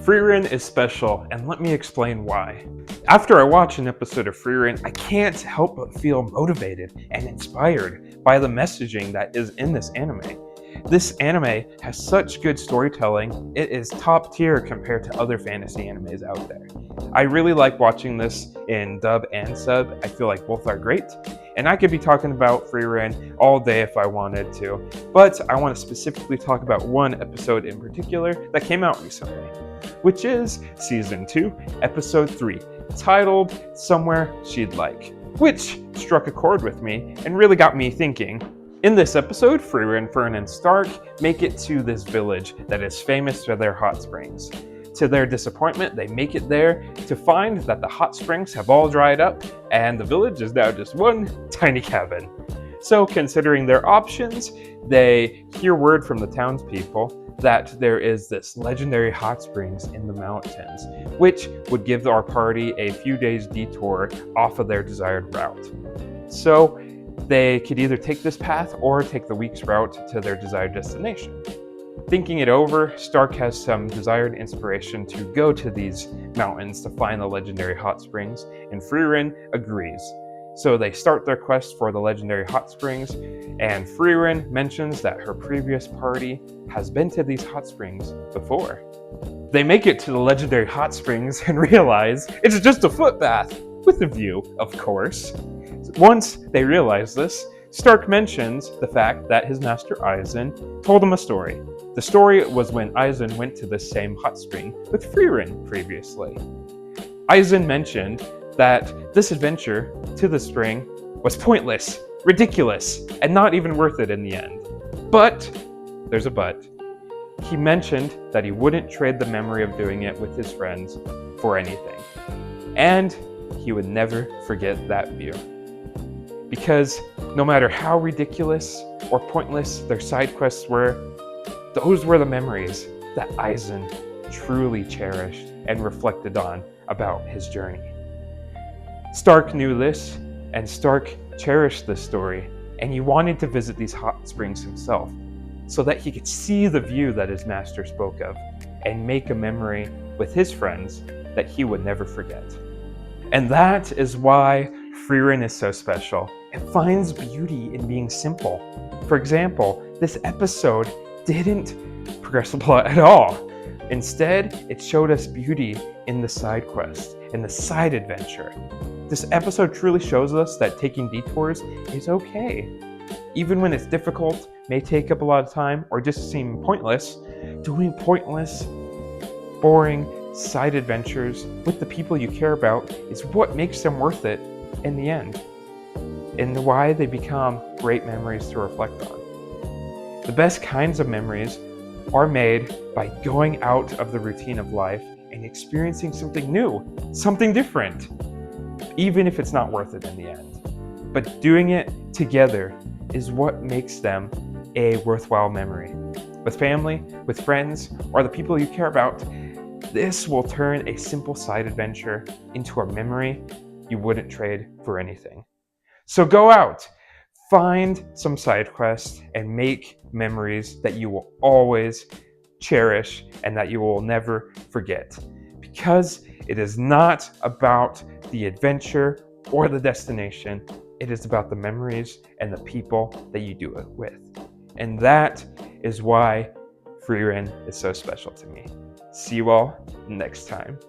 Frieren is special, and let me explain why. After I watch an episode of Frieren, I can't help but feel motivated and inspired by the messaging that is in this anime. This anime has such good storytelling, it is top tier compared to other fantasy animes out there. I really like watching this in dub and sub. I feel like both are great, and I could be talking about Frieren all day if I wanted to, but I want to specifically talk about one episode in particular that came out recently, which is Season 2, Episode 3, titled Somewhere She'd Like, which struck a chord with me and really got me thinking. In this episode, Frieren, Fern, and Stark make it to this village that is famous for their hot springs. To their disappointment, they make it there to find that the hot springs have all dried up and the village is now just one tiny cabin. So considering their options, they hear word from the townspeople that there is this legendary hot springs in the mountains, which would give our party a few days detour off of their desired route. So they could either take this path or take the week's route to their desired destination. Thinking it over, Stark has some desired inspiration to go to these mountains to find the legendary hot springs, and Frieren agrees. So they start their quest for the legendary hot springs, and Frieren mentions that her previous party has been to these hot springs before. They make it to the legendary hot springs and realize it's just a footpath, with a view, of course. Once they realize this, Stark mentions the fact that his master Aizen told him a story. The story was when Aizen went to the same hot spring with Frieren previously. Aizen mentioned that this adventure to the spring was pointless, ridiculous, and not even worth it in the end. But, there's a but. He mentioned that he wouldn't trade the memory of doing it with his friends for anything. And he would never forget that view. Because no matter how ridiculous or pointless their side quests were, those were the memories that Aizen truly cherished and reflected on about his journey. Stark knew this, and Stark cherished this story, and he wanted to visit these hot springs himself so that he could see the view that his master spoke of and make a memory with his friends that he would never forget. And that is why Frieren is so special. It finds beauty in being simple. For example, this episode didn't progress the plot at all. Instead, it showed us beauty in the side quest, in the side adventure. This episode truly shows us that taking detours is okay. Even when it's difficult, may take up a lot of time, or just seem pointless, doing pointless, boring side adventures with the people you care about is what makes them worth it in the end, and why they become great memories to reflect on. The best kinds of memories are made by going out of the routine of life and experiencing something new, something different, even if it's not worth it in the end. But doing it together is what makes them a worthwhile memory. With family, with friends, or the people you care about, this will turn a simple side adventure into a memory you wouldn't trade for anything. So go out, find some side quests, and make memories that you will always cherish and that you will never forget. Because it is not about the adventure or the destination, it is about the memories and the people that you do it with. And that is why Frieren is so special to me. See you all next time.